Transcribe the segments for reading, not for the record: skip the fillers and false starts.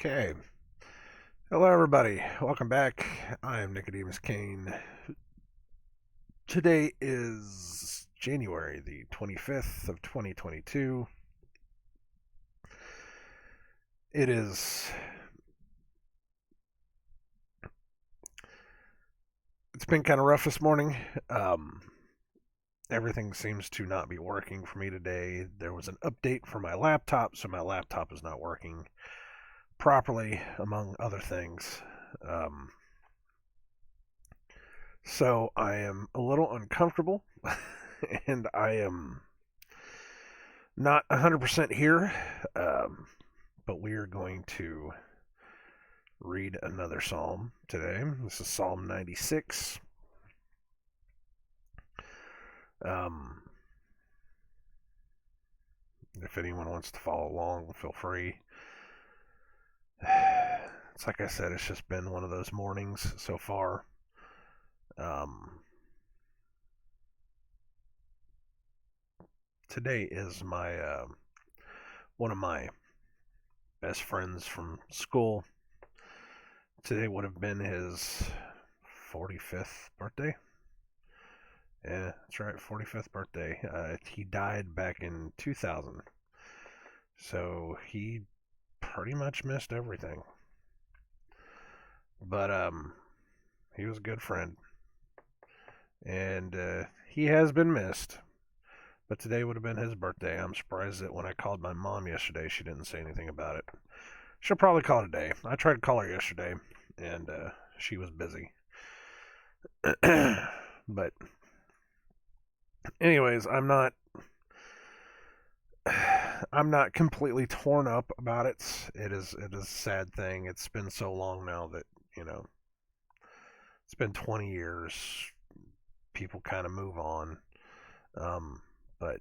Okay. Hello, everybody. Welcome back. I am Nicodemus Kane. Today is January the 25th of 2022. It is. It's been kind of rough this morning. Um, Everything seems to not be working for me today. There was an update for my laptop, so my laptop is not working properly, among other things. Um, so I am a little uncomfortable, and I am not 100% here, but we are going to read another psalm today. This is Psalm 96. Um, if anyone wants to follow along, feel free. It's like I said, it's just been one of those mornings so far. Today is my one of my best friends from school. Today would have been his 45th birthday. Yeah, that's right, 45th birthday. He died back in 2000. So he pretty much missed everything. But he was a good friend. And he has been missed. But today would have been his birthday. I'm surprised that when I called my mom yesterday, she didn't say anything about it. She'll probably call today. I tried to call her yesterday, and she was busy. But anyways, I'm not completely torn up about it. It is a sad thing. It's been so long now that, it's been 20 years. People kind of move on. But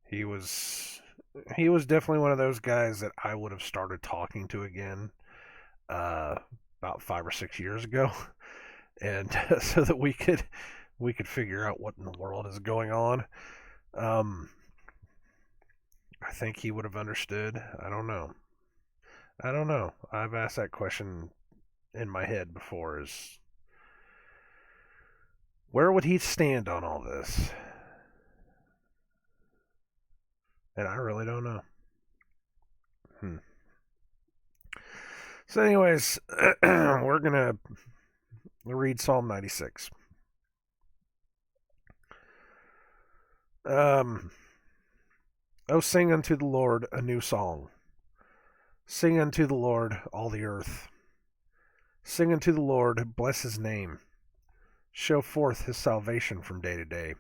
he was definitely one of those guys that I would have started talking to again uh, about 5 or 6 years ago, and so that we could figure out what in the world is going on. Um, I think he would have understood. I don't know. I don't know. I've asked that question in my head before: is where would he stand on all this? And I really don't know. Hmm. So, anyways, we're gonna read Psalm 96. Um, Oh, sing unto the Lord a new song. Sing unto the Lord all the earth. Sing unto the Lord, bless his name. Show forth his salvation from day to day.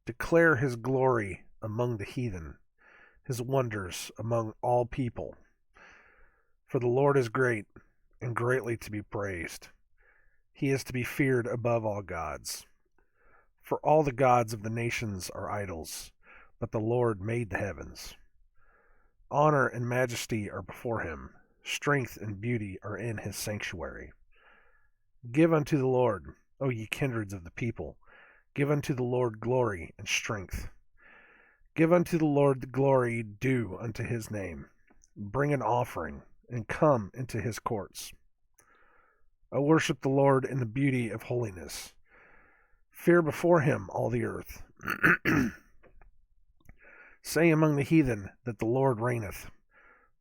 Declare his glory among the heathen, his wonders among all people. For the Lord is great and greatly to be praised. He is to be feared above all gods. For all the gods of the nations are idols, but the Lord made the heavens. Honor and majesty are before him. Strength and beauty are in his sanctuary. Give unto the Lord, O ye kindreds of the people. Give unto the Lord glory and strength. Give unto the Lord the glory due unto his name. Bring an offering, and come into his courts. O worship the Lord in the beauty of holiness. Fear before him all the earth. Say among the heathen that the Lord reigneth.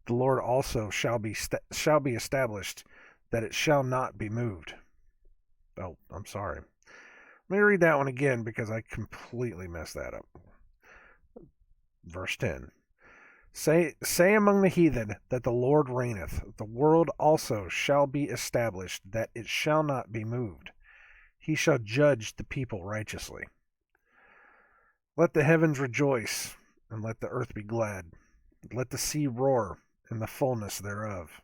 The Lord also shall be established, that it shall not be moved. Oh, I'm sorry. Let me read that one again because I completely messed that up. Verse 10. Say among the heathen that the Lord reigneth. The world also shall be established, that it shall not be moved. He shall judge the people righteously. Let the heavens rejoice, and let the earth be glad. Let the sea roar, and the fullness thereof.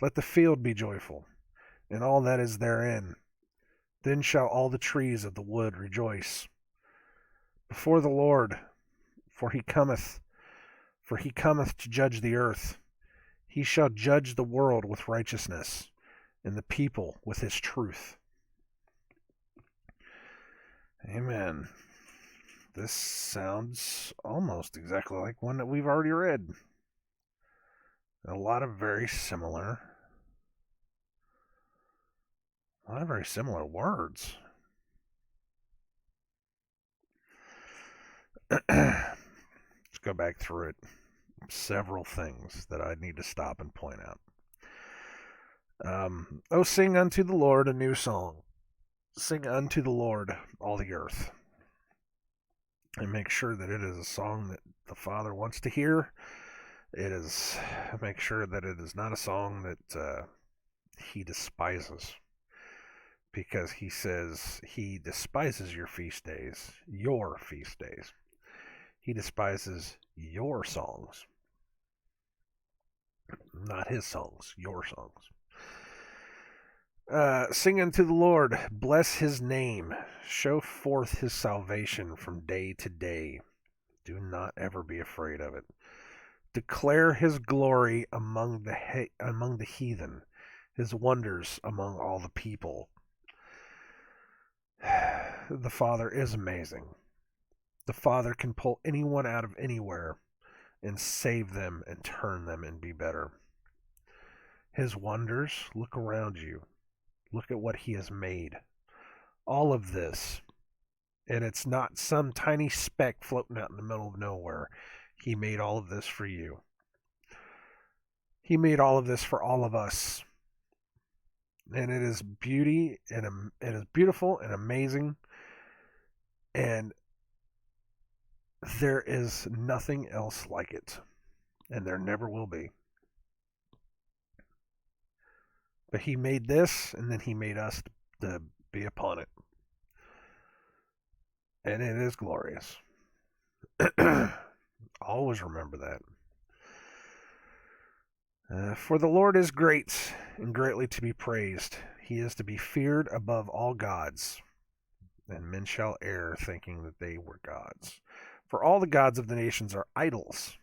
Let the field be joyful, and all that is therein. Then shall all the trees of the wood rejoice before the Lord, for he cometh to judge the earth. He shall judge the world with righteousness, and the people with his truth. Amen. This sounds almost exactly like one that we've already read. A lot of very similar words. Let's go back through it. Several things that I need to stop and point out. Oh, sing unto the Lord a new song. Sing unto the Lord all the earth. And make sure that it is a song that the Father wants to hear. Make sure that it is not a song that he despises. Because he says he despises your feast days. He despises your songs. Not his songs, your songs. Sing unto the Lord, bless his name, show forth his salvation from day to day. Do not ever be afraid of it. Declare his glory among the heathen, his wonders among all the people. The Father is amazing. The Father can pull anyone out of anywhere and save them and turn them and be better. His wonders, look around you. Look at what he has made. All of this. And it's not some tiny speck floating out in the middle of nowhere. He made all of this for you. He made all of this for all of us. And it is beauty, and it is beautiful and amazing. And there is nothing else like it. And there never will be. But he made this, and then he made us to be upon it. And it is glorious. Always remember that. For the Lord is great and greatly to be praised. He is to be feared above all gods. And men shall err, thinking that they were gods. For all the gods of the nations are idols.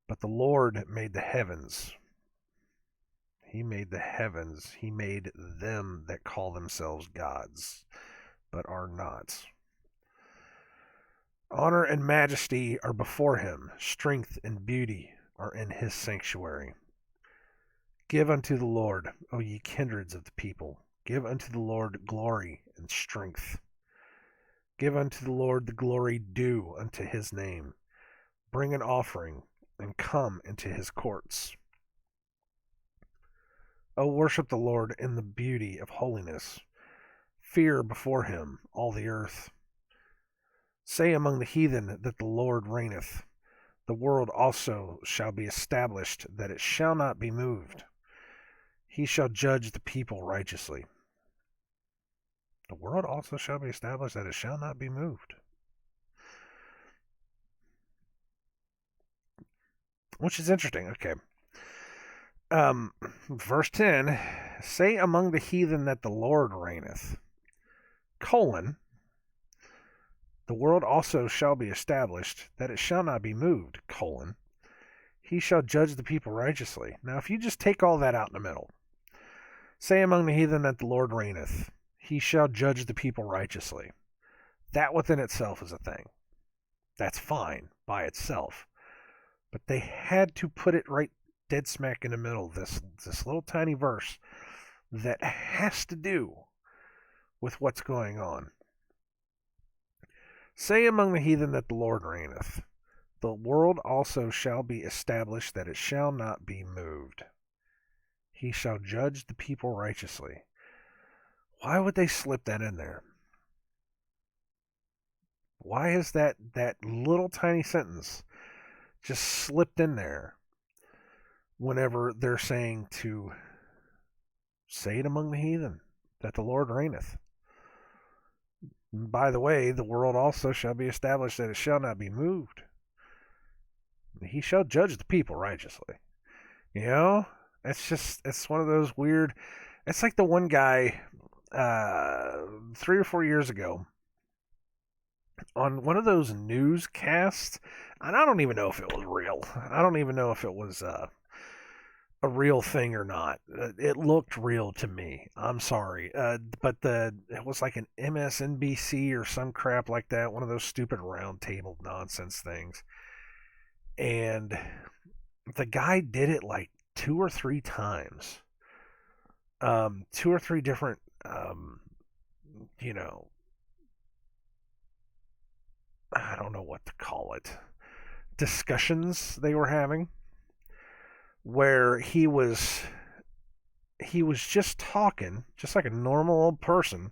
But the Lord made the heavens. He made the heavens. He made them that call themselves gods, but are not. Honor and majesty are before him. Strength and beauty are in his sanctuary. Give unto the Lord, O ye kindreds of the people. Give unto the Lord glory and strength. Give unto the Lord the glory due unto his name. Bring an offering and come into his courts. O worship the Lord in the beauty of holiness. Fear before him all the earth. Say among the heathen that the Lord reigneth. The world also shall be established, that it shall not be moved. He shall judge the people righteously. The world also shall be established, that it shall not be moved. Which is interesting. Okay. Verse 10, say among the heathen that the Lord reigneth, the world also shall be established, that it shall not be moved, he shall judge the people righteously. Now, if you just take all that out in the middle, say among the heathen that the Lord reigneth, he shall judge the people righteously. That within itself is a thing. That's fine by itself. But they had to put it right dead smack in the middle of this little tiny verse that has to do with what's going on. Say among the heathen that the Lord reigneth. The world also shall be established, that it shall not be moved. He shall judge the people righteously. Why would they slip that in there? Why is that little tiny sentence just slipped in there whenever they're saying to say it among the heathen that the Lord reigneth? By the way, the world also shall be established, that it shall not be moved. He shall judge the people righteously. You know, it's one of those weird. It's like the one guy 3 or 4 years ago on one of those newscasts, and I don't even know if it was real. I don't even know if it was a real thing or not. It looked real to me. I'm sorry, but it was like an MSNBC or some crap like that, one of those stupid round table nonsense things, and the guy did it like 2 or 3 times, two or three different, you know, I don't know what to call it, discussions they were having, where he was just talking, just like a normal old person,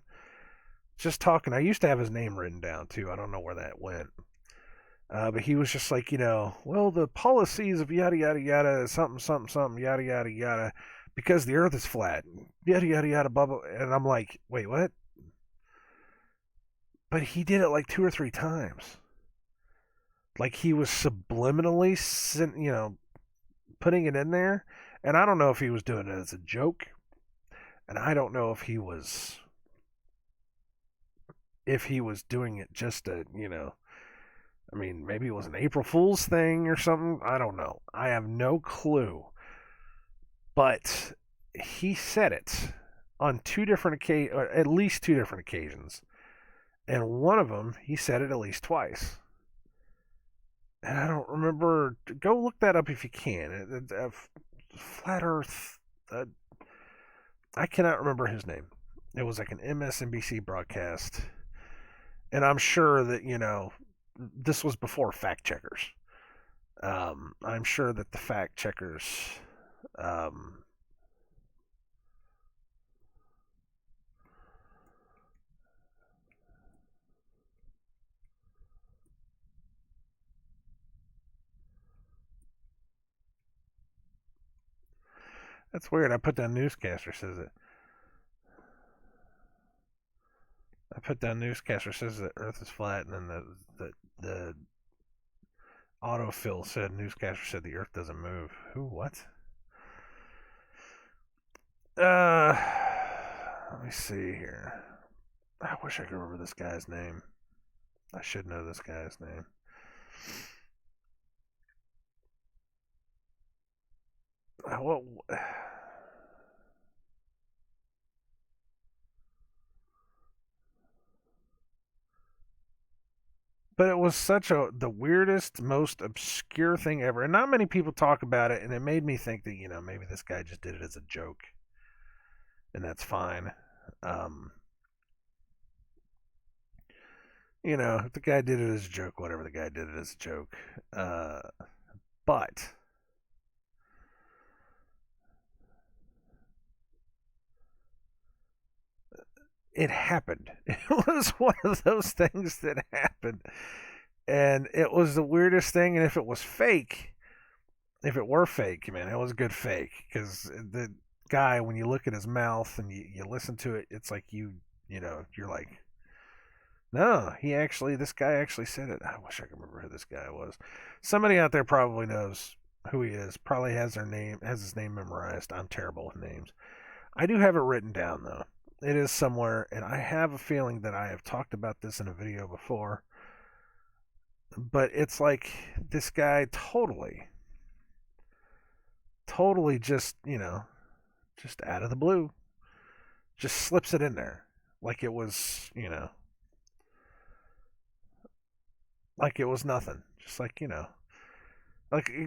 just talking. I used to have his name written down too. I don't know where that went. But he was just like, well, the policies of yada yada yada, something something something, yada yada yada, because the Earth is flat, yada yada yada, blah blah. And I'm like, wait, what? But he did it like 2 or 3 times. Like he was subliminally, putting it in there. And I don't know if he was doing it as a joke, and I don't know if he was doing it just to, I mean, maybe it was an April Fool's thing or something. I don't know. I have no clue. But he said it on at least 2 different occasions, and one of them he said it at least twice. And I don't remember. Go look that up if you can. Flat Earth. I cannot remember his name. It was like an MSNBC broadcast, and I'm sure that this was before fact checkers. I'm sure that the fact checkers. Um, that's weird. I put down newscaster says it. I put down newscaster says that Earth is flat, and then the autofill said newscaster said the Earth doesn't move. Who? What? Let me see here. I wish I could remember this guy's name. I should know this guy's name. What? But it was the weirdest, most obscure thing ever, and not many people talk about it. And it made me think that maybe this guy just did it as a joke, and that's fine. Um, if the guy did it as a joke, whatever. The guy did it as a joke. But it happened. It was one of those things that happened, and it was the weirdest thing. And if it were fake, man, it was a good fake, because the guy, when you look at his mouth and you listen to it, it's like you're like, no, this guy actually said it. I wish I could remember who this guy was. Somebody out there probably knows who he is. Probably has his name memorized. I'm terrible with names. I do have it written down though. It is somewhere, and I have a feeling that I have talked about this in a video before. But it's like this guy totally just, just out of the blue, just slips it in there. Like it was, like it was nothing. Just like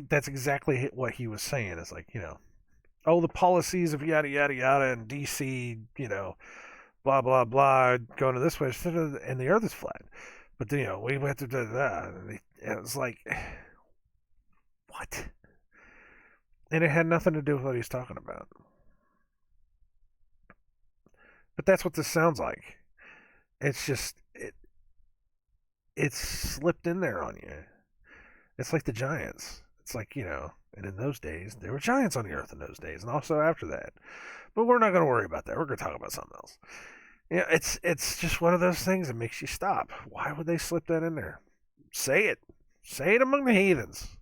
that's exactly what he was saying. Is like, oh, the policies of yada yada yada in DC, blah blah blah, going to this way, and the Earth is flat. But we went to that, and it was like, what? And it had nothing to do with what he's talking about. But that's what this sounds like. It's just it's slipped in there on you. It's like the Giants. It's like, and in those days, there were giants on the Earth in those days, and also after that. But we're not going to worry about that. We're going to talk about something else. It's just one of those things that makes you stop. Why would they slip that in there? Say it. Say it among the heathens.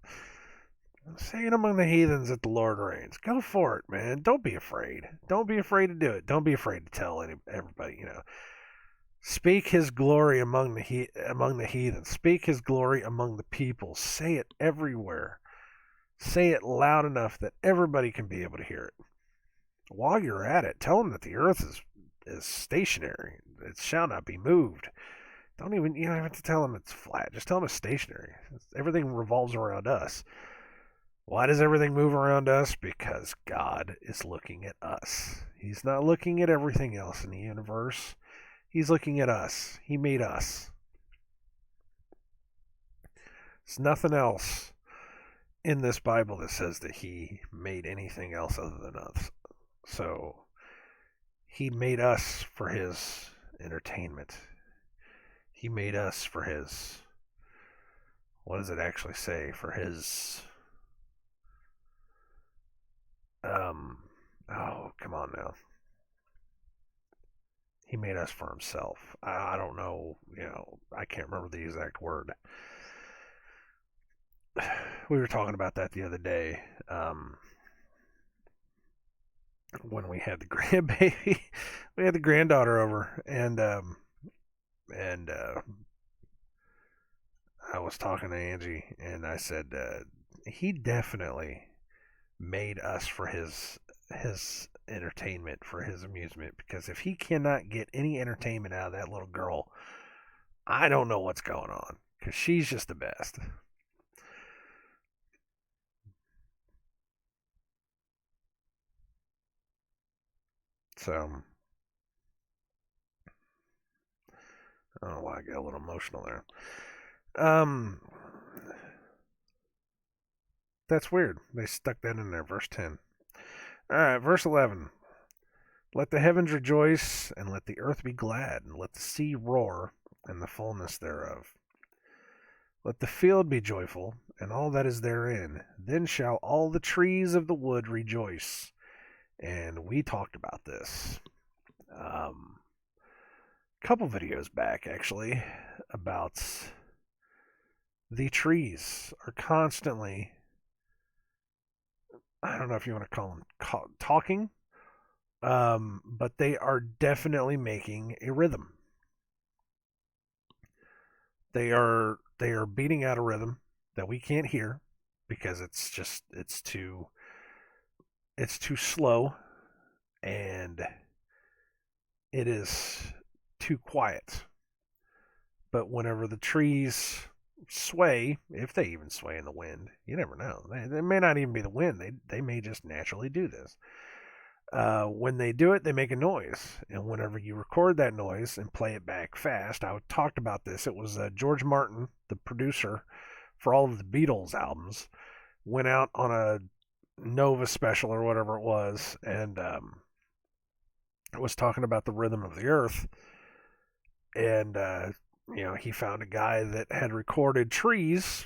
Say it among the heathens that the Lord reigns. Go for it, man. Don't be afraid. Don't be afraid to do it. Don't be afraid to tell everybody. Speak His glory among the heathen. Speak His glory among the people. Say it everywhere. Say it loud enough that everybody can be able to hear it. While you're at it, tell them that the earth is stationary. It shall not be moved. You don't have to tell them it's flat. Just tell them it's stationary. Everything revolves around us. Why does everything move around us? Because God is looking at us. He's not looking at everything else in the universe. He's looking at us. He made us. There's nothing else in this Bible that says that he made anything else other than us. So he made us for his entertainment. He made us for his, what does it actually say? For his, oh, come on now. He made us for himself. I don't know, I can't remember the exact word. We were talking about that the other day, when we had the grandbaby. We had the granddaughter over, and I was talking to Angie, and I said, he definitely made us for his entertainment, for his amusement, because if he cannot get any entertainment out of that little girl, I don't know what's going on, because she's just the best. So I don't know why I got a little emotional there. That's weird. They stuck that in there, verse 10. All right, verse 11. Let the heavens rejoice, and let the earth be glad, and let the sea roar, and the fullness thereof. Let the field be joyful, and all that is therein. Then shall all the trees of the wood rejoice. And we talked about this a couple videos back, actually, about the trees are constantly, I don't know if you want to call them talking, but they are definitely making a rhythm. They are beating out a rhythm that we can't hear because it's too slow, and it is too quiet. But whenever the trees sway, if they even sway in the wind, you never know. They may not even be the wind. They may just naturally do this. When they do it, they make a noise. And whenever you record that noise and play it back fast, I talked about this. It was George Martin, the producer for all of the Beatles albums, went out on a Nova special or whatever it was, and was talking about the rhythm of the earth. And, he found a guy that had recorded trees,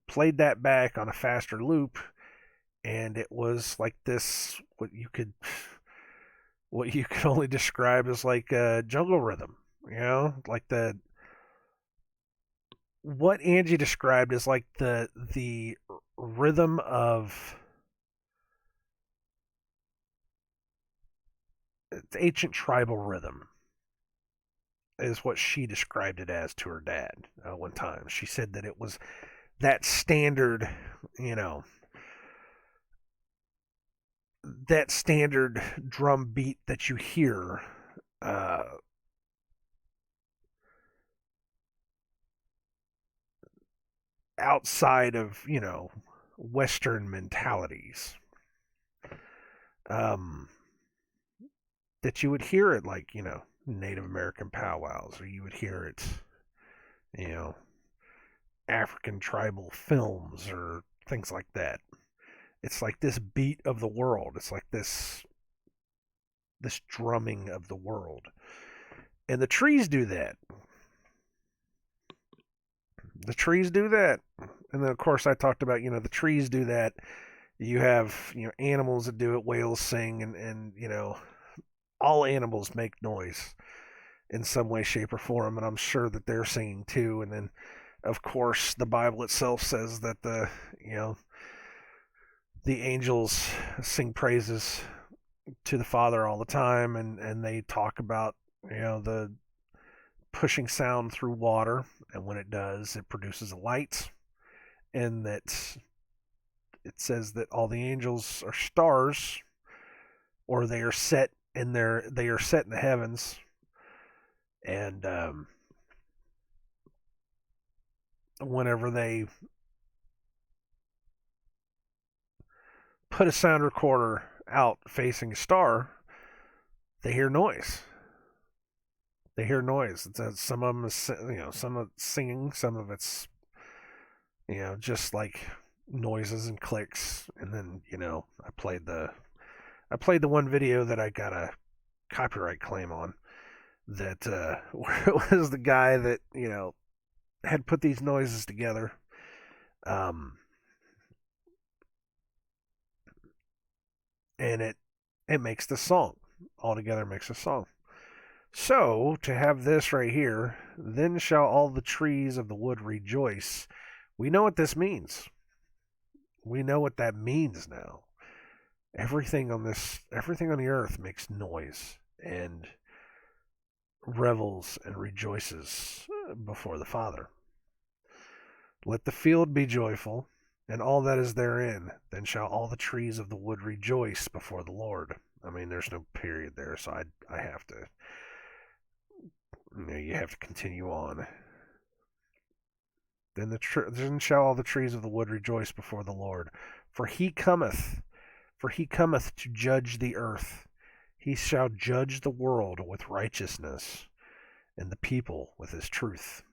played that back on a faster loop, and it was like this, what you could only describe as like a jungle rhythm, like what Angie described as like the rhythm of ancient tribal rhythm is what she described it as to her dad one time. She said that it was that standard, that standard drum beat that you hear outside of, Western mentalities. That you would hear it like, Native American powwows, or you would hear it, African tribal films or things like that. It's like this beat of the world. It's like this drumming of the world. And the trees do that. The trees do that. And then of course I talked about, the trees do that. You have, animals that do it, whales sing, and all animals make noise in some way, shape, or form, and I'm sure that they're singing too. And then, of course, the Bible itself says that the angels sing praises to the Father all the time, and they talk about the pushing sound through water, and when it does, it produces a light, and that it says that all the angels are stars, or they are set in the heavens, and whenever they put a sound recorder out facing a star, they hear noise. They hear noise. Some of them is, some of it's singing, some of it's, just like noises and clicks. And then, I played the one video that I got a copyright claim on, that where it was the guy that, had put these noises together. Um, and it makes the song. Altogether makes a song. So, to have this right here, then shall all the trees of the wood rejoice. We know what this means. We know what that means now. Everything on the earth makes noise and revels and rejoices before the Father. Let the field be joyful, and all that is therein. Then shall all the trees of the wood rejoice before the Lord. I mean, there's no period there, so I have to. You have to continue on. Then shall all the trees of the wood rejoice before the Lord, for he cometh to judge the earth. He shall judge the world with righteousness, and the people with his truth.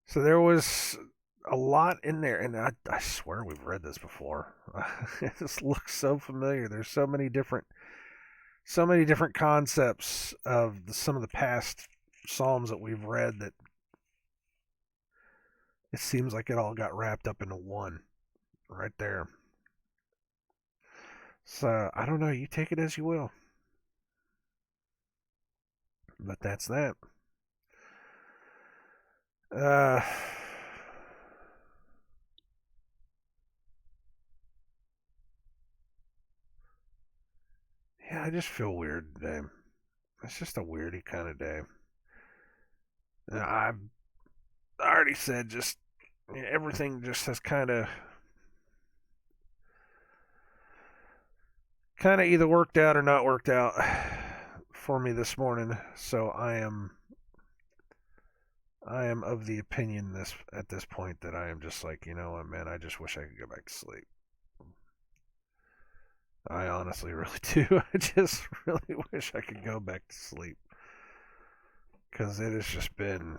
So there was a lot in there, and I swear we've read this before. It just looks so familiar. There's so many different concepts of some of the past Psalms that we've read that it seems like it all got wrapped up into one right there. So I don't know. You take it as you will. But that's that. Yeah, I just feel weird today. It's just a weirdy kind of day. I already said just everything just has kind of either worked out or not worked out for me this morning. So I am of the opinion at this point that I am just like, you know what, man, I just wish I could go back to sleep. I honestly really do. I just really wish I could go back to sleep, because it has just been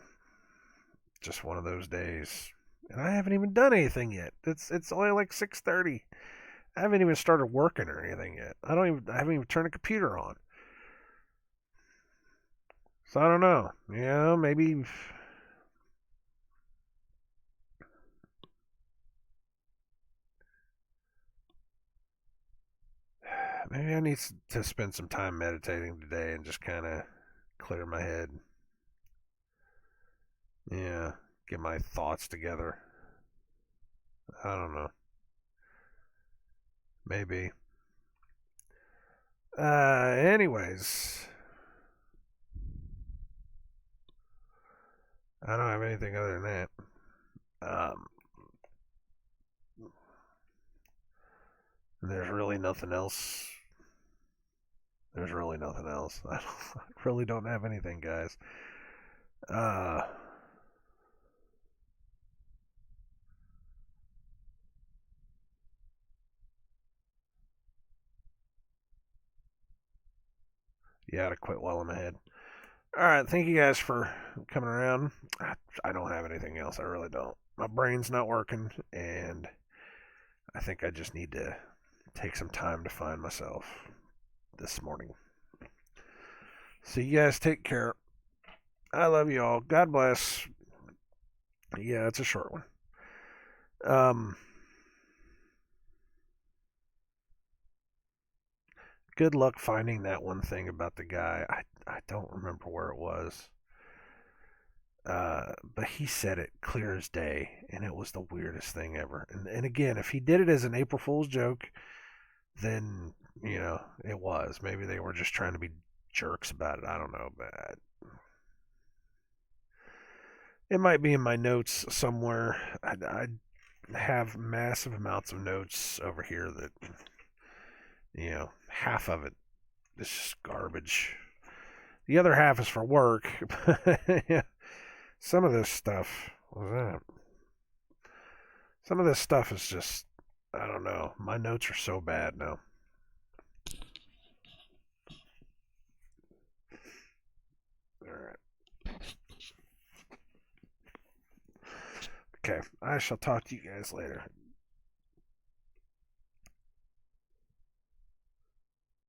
just one of those days, and I haven't even done anything yet. It's only like 6:30. I haven't even started working or anything yet. I haven't even turned the computer on. So I don't know. Maybe I need to spend some time meditating today and just kind of clear my head. Yeah, get my thoughts together. I don't know. Maybe. Anyways, I don't have anything other than that. There's really nothing else. There's really nothing else. I really don't have anything, guys. Uh, yeah, to quit while I'm ahead. All right, thank you guys for coming around. I don't have anything else. I really don't. My brain's not working, and I think I just need to take some time to find myself this morning. So you guys take care. I love you all. God bless. Yeah, it's a short one. Good luck finding that one thing about the guy. I don't remember where it was. But he said it clear as day, and it was the weirdest thing ever. And again, if he did it as an April Fool's joke, then it was. Maybe they were just trying to be jerks about it. I don't know, but It might be in my notes somewhere. I have massive amounts of notes over here that, half of it is just garbage. The other half is for work. Yeah, some of this stuff, what was that? Some of this stuff is just, I don't know. My notes are so bad now. All right. Okay, I shall talk to you guys later.